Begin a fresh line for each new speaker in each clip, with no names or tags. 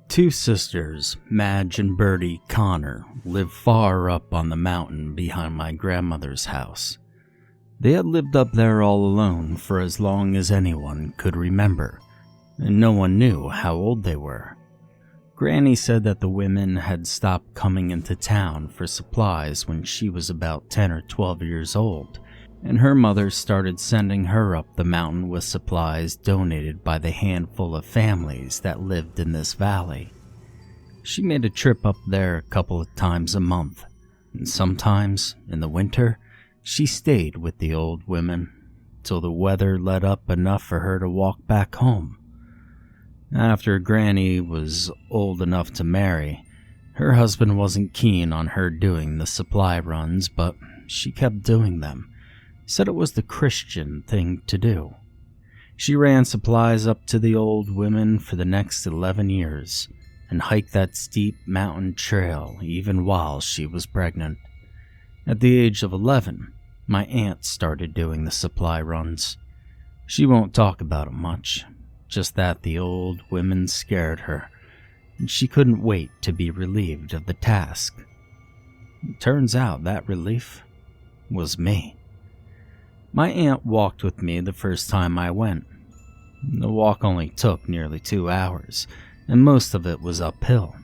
Two sisters, Madge and Bertie Connor, lived far up on the mountain behind my grandmother's house. They had lived up there all alone for as long as anyone could remember, and no one knew how old they were. Granny said that the women had stopped coming into town for supplies when she was about 10 or 12 years old, and her mother started sending her up the mountain with supplies donated by the handful of families that lived in this valley. She made a trip up there a couple of times a month, and sometimes, in the winter, she stayed with the old women till the weather let up enough for her to walk back home. After Granny was old enough to marry, her husband wasn't keen on her doing the supply runs, but she kept doing them. Said it was the Christian thing to do. She ran supplies up to the old women for the next 11 years and hiked that steep mountain trail even while she was pregnant. At the age of 11, my aunt started doing the supply runs. She won't talk about it much, just that the old women scared her, and she couldn't wait to be relieved of the task. It turns out that relief was me. My aunt walked with me the first time I went. The walk only took nearly 2 hours, and most of it was uphill.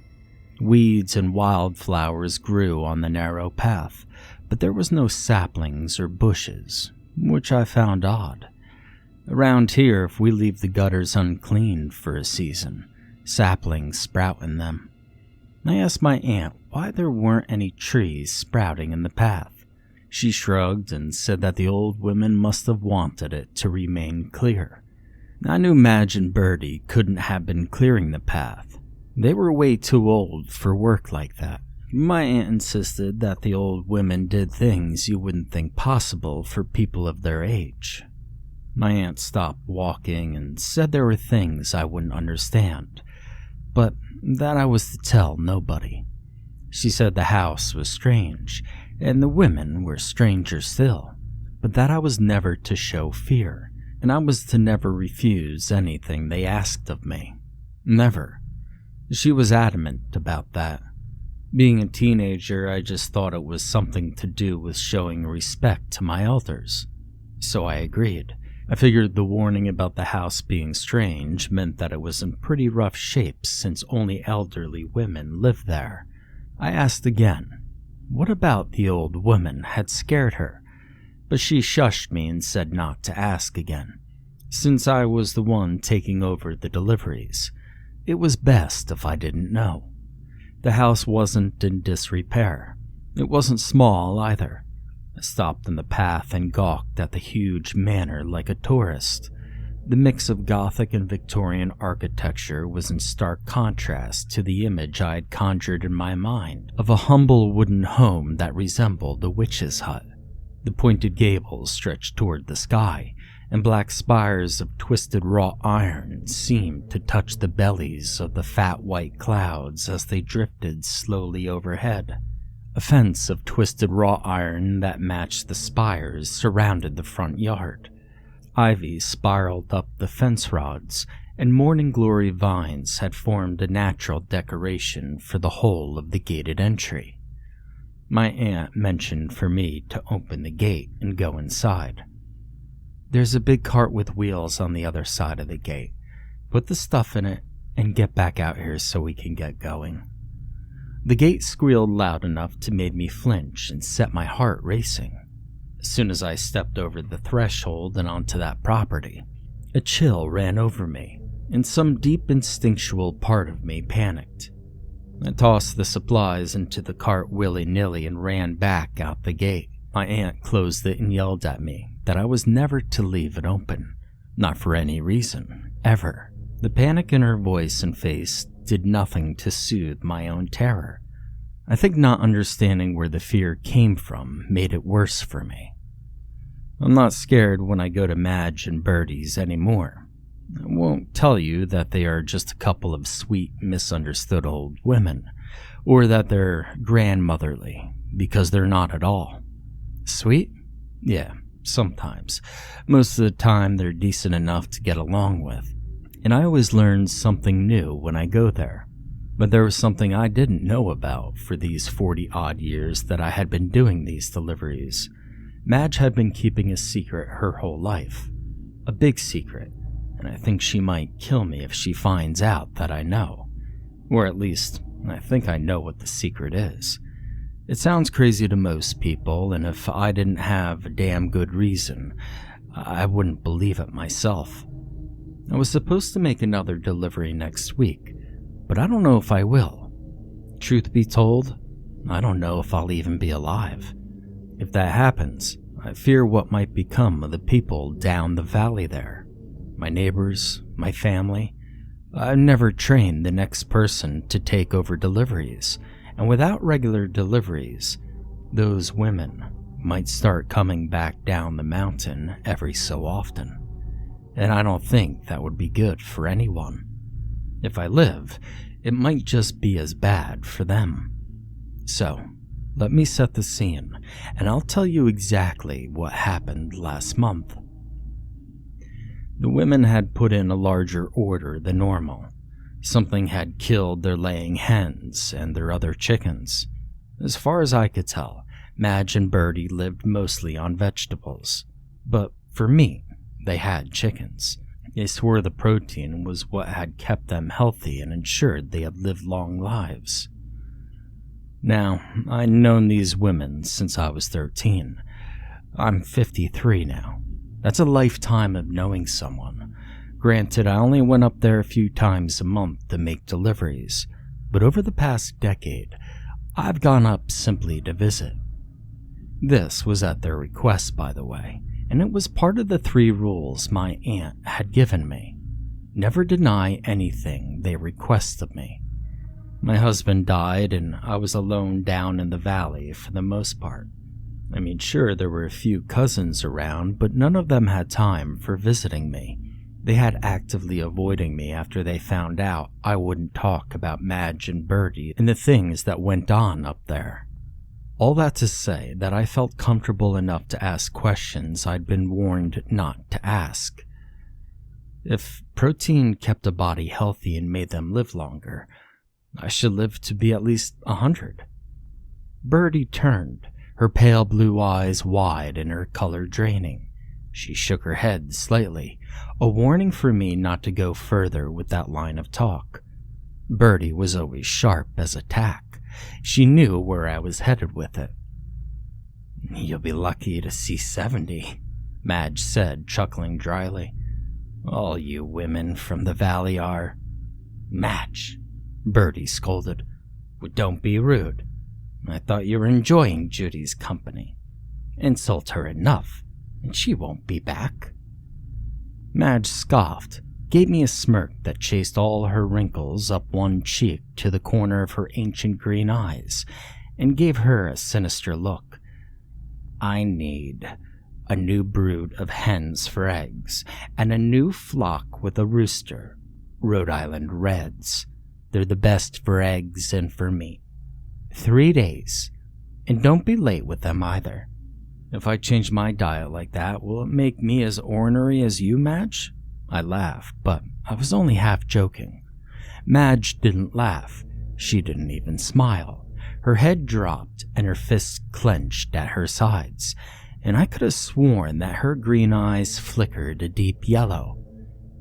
Weeds and wildflowers grew on the narrow path, but there was no saplings or bushes, which I found odd. Around here, if we leave the gutters uncleaned for a season, saplings sprout in them. I asked my aunt why there weren't any trees sprouting in the path. She shrugged and said that the old women must have wanted it to remain clear. I knew Madge and Bertie couldn't have been clearing the path. They were way too old for work like that. My aunt insisted that the old women did things you wouldn't think possible for people of their age. My aunt stopped walking and said there were things I wouldn't understand, but that I was to tell nobody. She said the house was strange, and the women were stranger still, but that I was never to show fear, and I was to never refuse anything they asked of me. Never. She was adamant about that. Being a teenager, I just thought it was something to do with showing respect to my elders. So I agreed. I figured the warning about the house being strange meant that it was in pretty rough shape since only elderly women lived there. I asked again. What about the old woman had scared her? But she shushed me and said not to ask again. Since I was the one taking over the deliveries, it was best if I didn't know. The house wasn't in disrepair. It wasn't small either. I stopped in the path and gawked at the huge manor like a tourist. The mix of Gothic and Victorian architecture was in stark contrast to the image I had conjured in my mind of a humble wooden home that resembled a witch's hut. The pointed gables stretched toward the sky, and black spires of twisted wrought iron seemed to touch the bellies of the fat white clouds as they drifted slowly overhead. A fence of twisted wrought iron that matched the spires surrounded the front yard. Ivy spiraled up the fence rods, and morning glory vines had formed a natural decoration for the whole of the gated entry. My aunt mentioned for me to open the gate and go inside. There's a big cart with wheels on the other side of the gate. Put the stuff in it and get back out here so we can get going. The gate squealed loud enough to make me flinch and set my heart racing. As soon as I stepped over the threshold and onto that property, a chill ran over me, and some deep instinctual part of me panicked. I tossed the supplies into the cart willy-nilly and ran back out the gate. My aunt closed it and yelled at me that I was never to leave it open, not for any reason, ever. The panic in her voice and face did nothing to soothe my own terror. I think not understanding where the fear came from made it worse for me. I'm not scared when I go to Madge and Bertie's anymore. I won't tell you that they are just a couple of sweet, misunderstood old women, or that they're grandmotherly, because they're not at all. Sweet? Yeah, sometimes. Most of the time they're decent enough to get along with, and I always learn something new when I go there. But there was something I didn't know about for these 40-odd years that I had been doing these deliveries. Madge had been keeping a secret her whole life. A big secret, and I think she might kill me if she finds out that I know. Or at least, I think I know what the secret is. It sounds crazy to most people, and if I didn't have a damn good reason, I wouldn't believe it myself. I was supposed to make another delivery next week, but I don't know if I will. Truth be told, I don't know if I'll even be alive. If that happens, I fear what might become of the people down the valley there. My neighbors, my family. I've never trained the next person to take over deliveries, and without regular deliveries, those women might start coming back down the mountain every so often. And I don't think that would be good for anyone. If I live, it might just be as bad for them. So, let me set the scene, and I'll tell you exactly what happened last month. The women had put in a larger order than normal. Something had killed their laying hens and their other chickens. As far as I could tell, Madge and Birdie lived mostly on vegetables. But for meat, they had chickens. They swore the protein was what had kept them healthy and ensured they had lived long lives. Now, I'd known these women since I was 13. I'm 53 now. That's a lifetime of knowing someone. Granted, I only went up there a few times a month to make deliveries, but over the past decade, I've gone up simply to visit. This was at their request, by the way, and it was part of the 3 rules my aunt had given me. Never deny anything they request of me. My husband died, and I was alone down in the valley for the most part. I mean, sure, there were a few cousins around, but none of them had time for visiting me. They had actively avoiding me after they found out I wouldn't talk about Madge and Birdie and the things that went on up there. All that to say that I felt comfortable enough to ask questions I'd been warned not to ask. If protein kept a body healthy and made them live longer, I should live to be at least 100. Birdie turned, her pale blue eyes wide and her color draining. She shook her head slightly, a warning for me not to go further with that line of talk. Birdie was always sharp as a tack. She knew where I was headed with it. "You'll be lucky to see 70, Madge said, chuckling dryly. "All you women from the valley are." "Madge," Birdie scolded. "Well, don't be rude. I thought you were enjoying Judy's company. Insult her enough, and she won't be back." Madge scoffed, gave me a smirk that chased all her wrinkles up one cheek to the corner of her ancient green eyes, and gave her a sinister look. "I need a new brood of hens for eggs, and a new flock with a rooster. Rhode Island Reds. They're the best for eggs and for meat. 3 days, and don't be late with them either." "If I change my diet like that, will it make me as ornery as you, Madge?" I laughed, but I was only half joking. Madge didn't laugh. She didn't even smile. Her head dropped and her fists clenched at her sides, and I could have sworn that her green eyes flickered a deep yellow.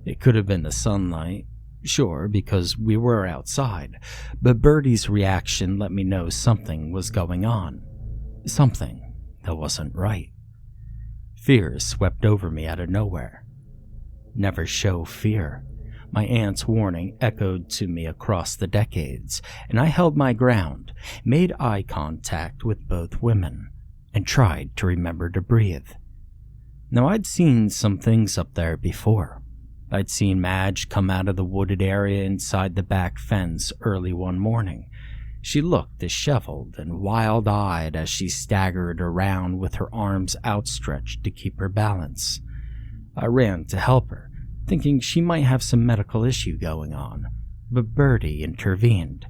It could have been the sunlight, sure, because we were outside, but Birdie's reaction let me know something was going on. Something that wasn't right. Fear swept over me out of nowhere. Never show fear. My aunt's warning echoed to me across the decades, and I held my ground, made eye contact with both women, and tried to remember to breathe. Now, I'd seen some things up there before. I'd seen Madge come out of the wooded area inside the back fence early one morning. She looked disheveled and wild-eyed as she staggered around with her arms outstretched to keep her balance. I ran to help her, thinking she might have some medical issue going on, but Birdie intervened.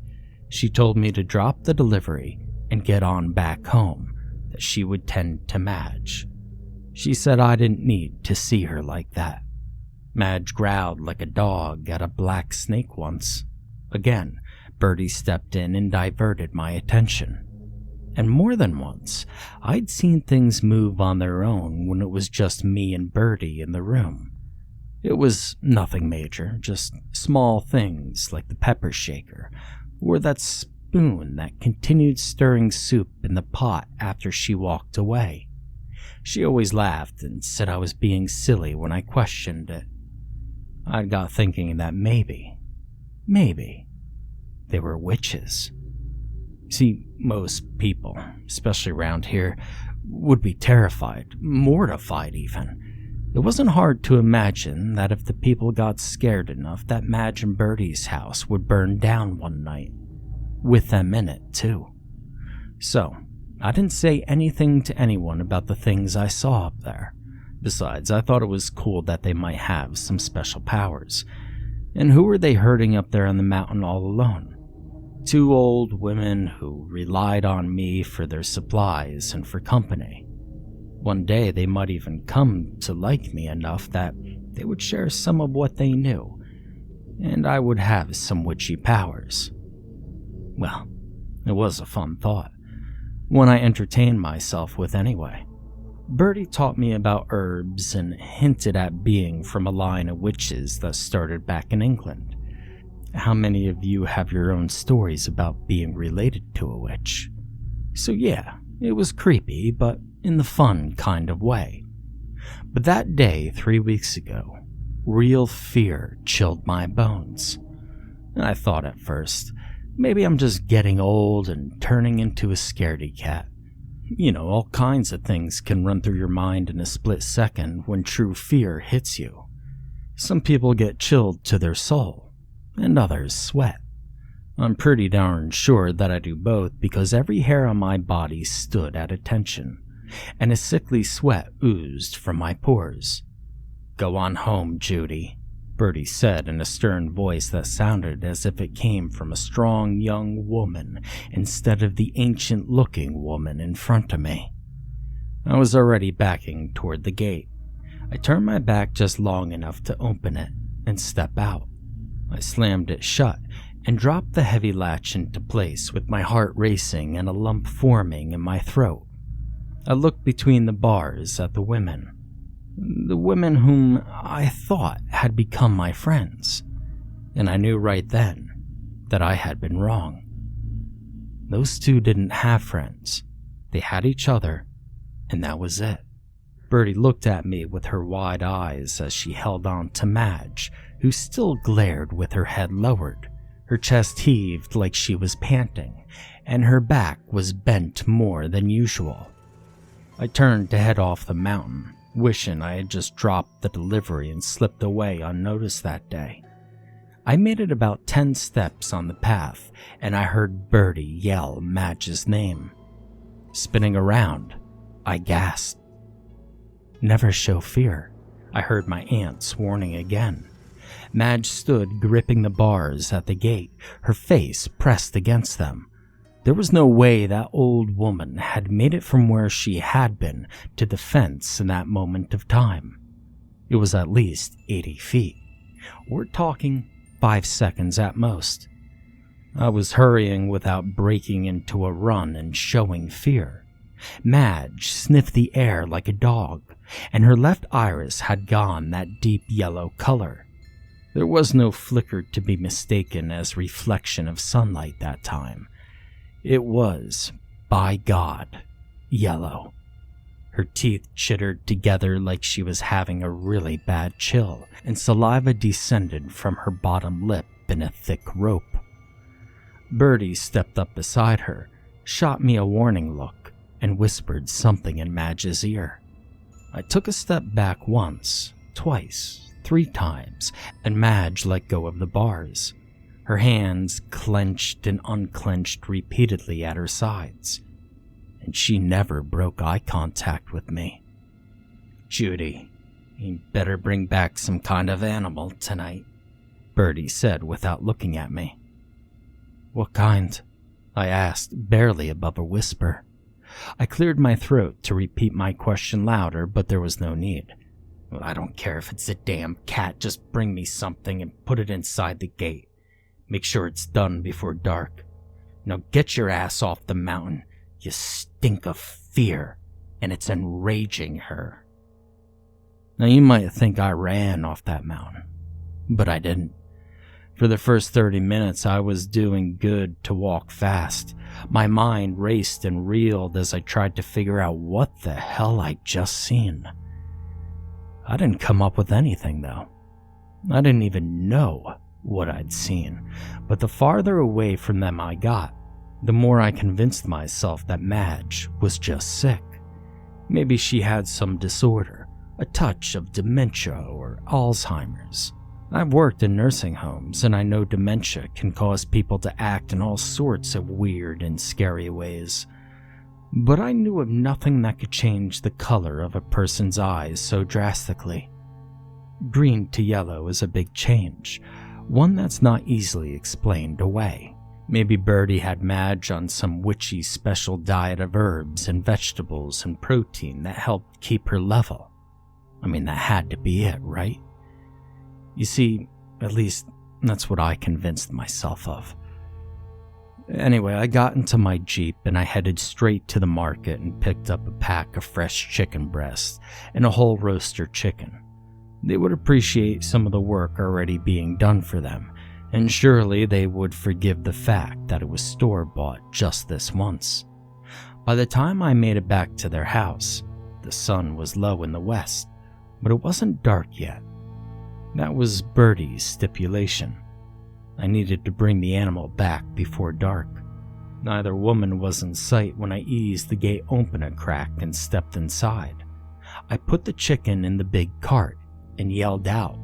She told me to drop the delivery and get on back home, that she would tend to Madge. She said I didn't need to see her like that. Madge growled like a dog at a black snake once. Again, Birdie stepped in and diverted my attention. And more than once, I'd seen things move on their own when it was just me and Birdie in the room. It was nothing major, just small things like the pepper shaker, or that spoon that continued stirring soup in the pot after she walked away. She always laughed and said I was being silly when I questioned it. I got thinking that maybe, they were witches. See, most people, especially around here, would be terrified, mortified even. It wasn't hard to imagine that if the people got scared enough that Madge and Birdie's house would burn down one night, with them in it too. So, I didn't say anything to anyone about the things I saw up there. Besides, I thought it was cool that they might have some special powers. And who were they hurting up there on the mountain all alone? Two old women who relied on me for their supplies and for company. One day they might even come to like me enough that they would share some of what they knew, and I would have some witchy powers. Well, it was a fun thought, one I entertained myself with anyway. Birdie taught me about herbs and hinted at being from a line of witches that started back in England. How many of you have your own stories about being related to a witch? So yeah, it was creepy, but in the fun kind of way. But that day 3 weeks ago, real fear chilled my bones. I thought at first, maybe I'm just getting old and turning into a scaredy cat. You know, all kinds of things can run through your mind in a split second when true fear hits you. Some people get chilled to their soul, and others sweat. I'm pretty darn sure that I do both because every hair on my body stood at attention, and a sickly sweat oozed from my pores. "Go on home, Judy," Birdie said in a stern voice that sounded as if it came from a strong young woman instead of the ancient-looking woman in front of me. I was already backing toward the gate. I turned my back just long enough to open it and step out. I slammed it shut and dropped the heavy latch into place with my heart racing and a lump forming in my throat. I looked between the bars at the women whom I thought had become my friends, and I knew right then that I had been wrong. Those two didn't have friends. They had each other, and that was it. Birdie looked at me with her wide eyes as she held on to Madge, who still glared with her head lowered. Her chest heaved like she was panting, and her back was bent more than usual. I turned to head off the mountain, wishing I had just dropped the delivery and slipped away unnoticed that day. I made it about 10 steps on the path, and I heard Birdie yell Madge's name. Spinning around, I gasped. "Never show fear," I heard my aunts warning again. Madge stood gripping the bars at the gate, her face pressed against them. There was no way that old woman had made it from where she had been to the fence in that moment of time. It was at least 80 feet. We're talking 5 seconds at most. I was hurrying without breaking into a run and showing fear. Madge sniffed the air like a dog, and her left iris had gone that deep yellow color. There was no flicker to be mistaken as reflection of sunlight that time. It was, by God, yellow. Her teeth chittered together like she was having a really bad chill, and saliva descended from her bottom lip in a thick rope. Birdie stepped up beside her, shot me a warning look, and whispered something in Madge's ear. I took a step back once, twice, 3 times, and Madge let go of the bars. Her hands clenched and unclenched repeatedly at her sides, and she never broke eye contact with me. "Judy, you better bring back some kind of animal tonight," Birdie said without looking at me. "What kind?" I asked, barely above a whisper. I cleared my throat to repeat my question louder, but there was no need. "I don't care if it's a damn cat, just bring me something and put it inside the gate. Make sure it's done before dark. Now get your ass off the mountain. You stink of fear, and it's enraging her." Now you might think I ran off that mountain, but I didn't. For the first 30 minutes, I was doing good to walk fast. My mind raced and reeled as I tried to figure out what the hell I'd just seen. I didn't come up with anything, though. I didn't even know what I'd seen, but the farther away from them I got, the more I convinced myself that Madge was just sick. Maybe she had some disorder, a touch of dementia or Alzheimer's. I've worked in nursing homes, and I know dementia can cause people to act in all sorts of weird and scary ways. But I knew of nothing that could change the color of a person's eyes so drastically. Green to yellow is a big change, one that's not easily explained away. Maybe Birdie had Madge on some witchy special diet of herbs and vegetables and protein that helped keep her level. I mean, that had to be it, right? You see, at least that's what I convinced myself of. Anyway, I got into my Jeep and I headed straight to the market and picked up a pack of fresh chicken breasts and a whole roaster chicken. They would appreciate some of the work already being done for them, and surely they would forgive the fact that it was store-bought just this once. By the time I made it back to their house, the sun was low in the west, but it wasn't dark yet. That was Birdie's stipulation. I needed to bring the animal back before dark. Neither woman was in sight when I eased the gate open a crack and stepped inside. I put the chicken in the big cart and yelled out,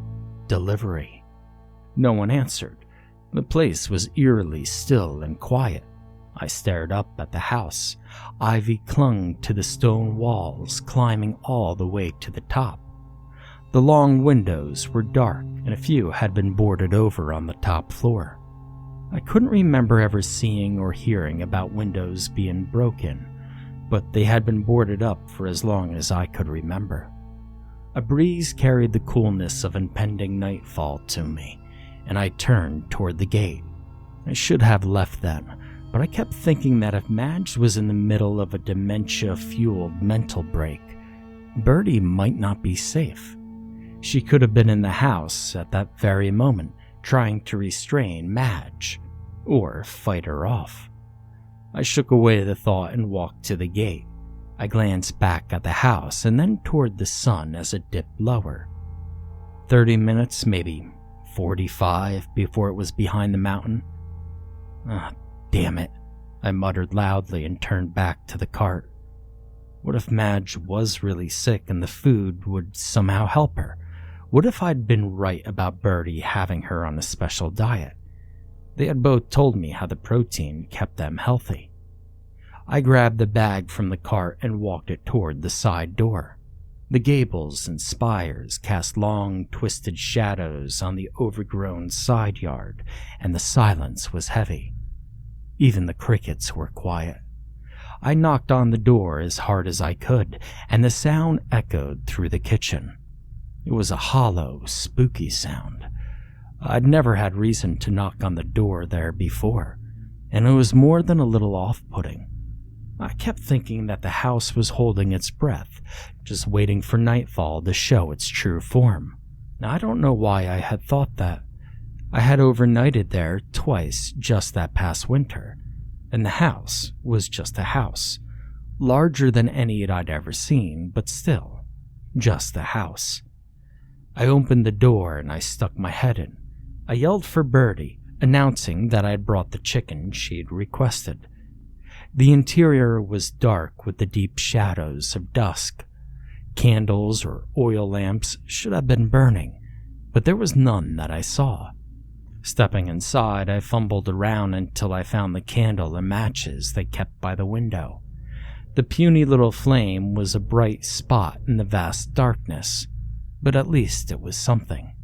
"Delivery." No one answered. The place was eerily still and quiet. I stared up at the house. Ivy clung to the stone walls, climbing all the way to the top. The long windows were dark, and a few had been boarded over on the top floor. I couldn't remember ever seeing or hearing about windows being broken, but they had been boarded up for as long as I could remember. A breeze carried the coolness of impending nightfall to me, and I turned toward the gate. I should have left then, but I kept thinking that if Madge was in the middle of a dementia-fueled mental break, Birdie might not be safe. She could have been in the house at that very moment, trying to restrain Madge, or fight her off. I shook away the thought and walked to the gate. I glanced back at the house and then toward the sun as it dipped lower. 30 minutes, maybe 45, before it was behind the mountain. Ah, damn it, I muttered loudly and turned back to the cart. What if Madge was really sick and the food would somehow help her? What if I'd been right about Birdie having her on a special diet? They had both told me how the protein kept them healthy. I grabbed the bag from the cart and walked it toward the side door. The gables and spires cast long, twisted shadows on the overgrown side yard, and the silence was heavy. Even the crickets were quiet. I knocked on the door as hard as I could, and the sound echoed through the kitchen. It was a hollow, spooky sound. I'd never had reason to knock on the door there before, and it was more than a little off-putting. I kept thinking that the house was holding its breath, just waiting for nightfall to show its true form. Now, I don't know why I had thought that. I had overnighted there twice just that past winter, and the house was just a house, larger than any I'd ever seen, but still, just a house. I opened the door and I stuck my head in. I yelled for Birdie, announcing that I had brought the chicken she'd requested. The interior was dark with the deep shadows of dusk. Candles or oil lamps should have been burning, but there was none that I saw. Stepping inside, I fumbled around until I found the candle and matches they kept by the window. The puny little flame was a bright spot in the vast darkness, but at least it was something.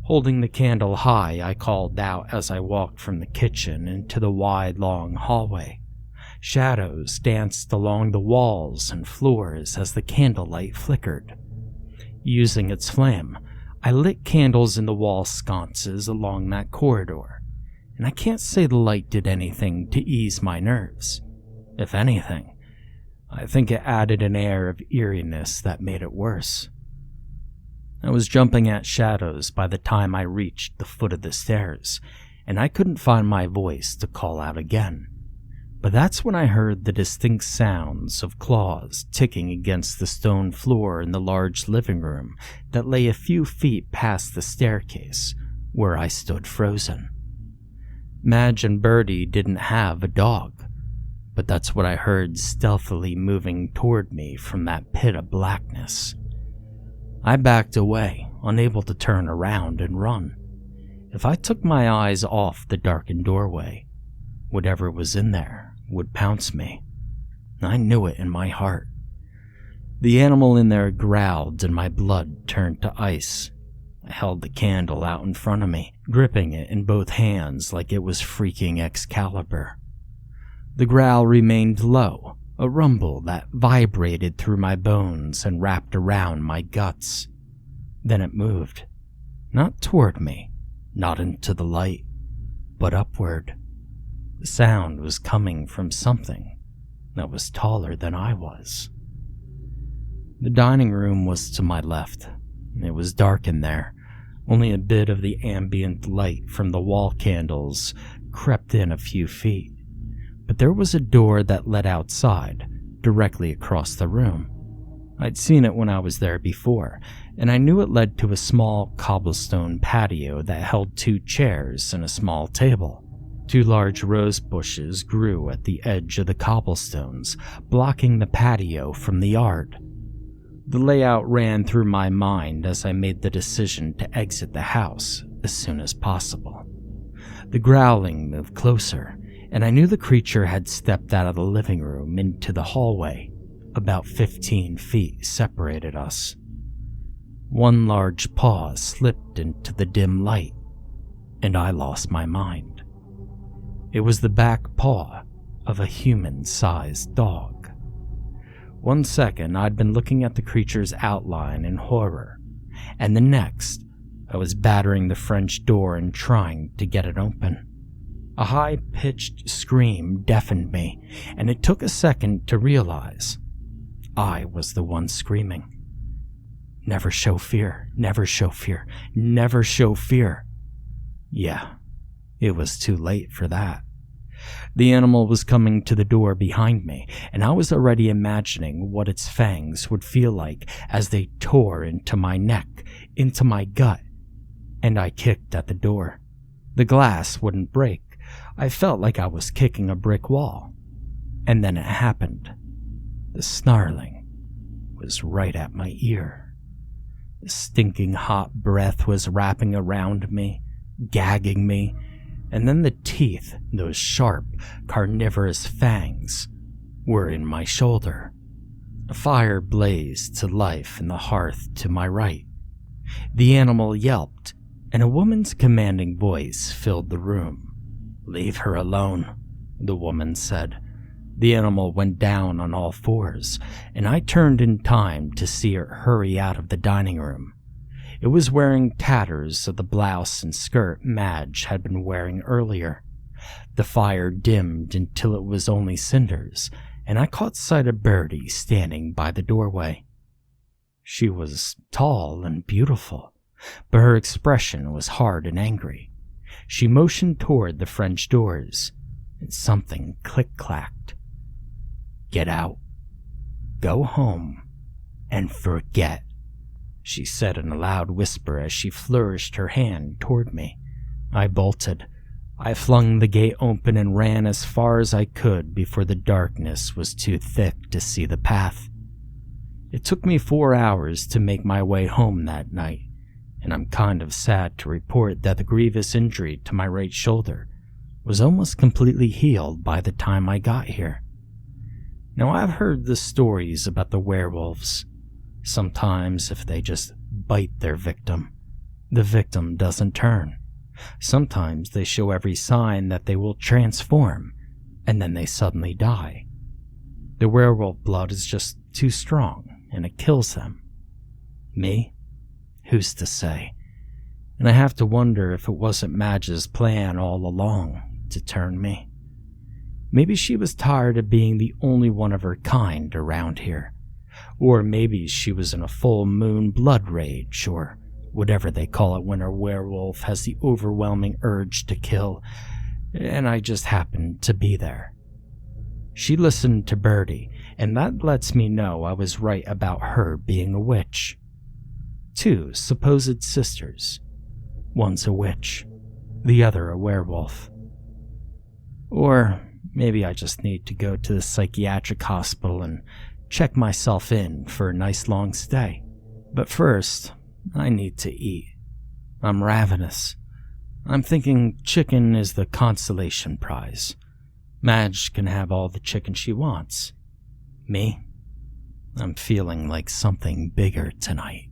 Holding the candle high, I called out as I walked from the kitchen into the wide, long hallway. Shadows danced along the walls and floors as the candlelight flickered. Using its flame, I lit candles in the wall sconces along that corridor. and I can't say the light did anything to ease my nerves. If anything, I think it added an air of eeriness that made it worse. I was jumping at shadows by the time I reached the foot of the stairs, and I couldn't find my voice to call out again. But that's when I heard the distinct sounds of claws ticking against the stone floor in the large living room that lay a few feet past the staircase, where I stood frozen. Madge and Birdie didn't have a dog, but that's what I heard stealthily moving toward me from that pit of blackness. I backed away, unable to turn around and run. If I took my eyes off the darkened doorway, whatever was in there would pounce me. I knew it in my heart. The animal in there growled and my blood turned to ice. I held the candle out in front of me, gripping it in both hands like it was freaking Excalibur. The growl remained low, a rumble that vibrated through my bones and wrapped around my guts. Then it moved. Not toward me, not into the light, but upward. The sound was coming from something that was taller than I was. The dining room was to my left. It was dark in there. Only a bit of the ambient light from the wall candles crept in a few feet. But there was a door that led outside, directly across the room. I'd seen it when I was there before, and I knew it led to a small cobblestone patio that held 2 chairs and a small table. 2 large rose bushes grew at the edge of the cobblestones, blocking the patio from the yard. The layout ran through my mind as I made the decision to exit the house as soon as possible. The growling moved closer, and I knew the creature had stepped out of the living room into the hallway. About 15 feet separated us. One large paw slipped into the dim light, and I lost my mind. It was the back paw of a human-sized dog. 1 second, I'd been looking at the creature's outline in horror, and the next, I was battering the French door and trying to get it open. A high-pitched scream deafened me, and it took a second to realize I was the one screaming. Never show fear, never show fear, never show fear. Yeah. It was too late for that. The animal was coming to the door behind me, and I was already imagining what its fangs would feel like as they tore into my neck, into my gut, and I kicked at the door. The glass wouldn't break. I felt like I was kicking a brick wall. And then it happened. The snarling was right at my ear. The stinking hot breath was wrapping around me, gagging me, and then the teeth, those sharp, carnivorous fangs, were in my shoulder. A fire blazed to life in the hearth to my right. The animal yelped, and a woman's commanding voice filled the room. "Leave her alone," the woman said. The animal went down on all fours, and I turned in time to see her hurry out of the dining room. It was wearing tatters of the blouse and skirt Madge had been wearing earlier. The fire dimmed until it was only cinders, and I caught sight of Birdie standing by the doorway. She was tall and beautiful, but her expression was hard and angry. She motioned toward the French doors, and something click-clacked. "Get out. Go home. And forget," she said in a loud whisper as she flourished her hand toward me. I bolted. I flung the gate open and ran as far as I could before the darkness was too thick to see the path. It took me 4 hours to make my way home that night, and I'm kind of sad to report that the grievous injury to my right shoulder was almost completely healed by the time I got here. Now, I've heard the stories about the werewolves. Sometimes, if they just bite their victim, the victim doesn't turn. Sometimes they show every sign that they will transform, and then they suddenly die. The werewolf blood is just too strong, and it kills them. Me? Who's to say? and I have to wonder if it wasn't Madge's plan all along to turn me. Maybe she was tired of being the only one of her kind around here. Or maybe she was in a full moon blood rage, or whatever they call it when a werewolf has the overwhelming urge to kill, and I just happened to be there. She listened to Birdie, and that lets me know I was right about her being a witch. 2 supposed sisters. One's a witch, the other a werewolf. Or maybe I just need to go to the psychiatric hospital and check myself in for a nice long stay. But first, I need to eat. I'm ravenous. I'm thinking chicken is the consolation prize. Madge can have all the chicken she wants. Me? I'm feeling like something bigger tonight.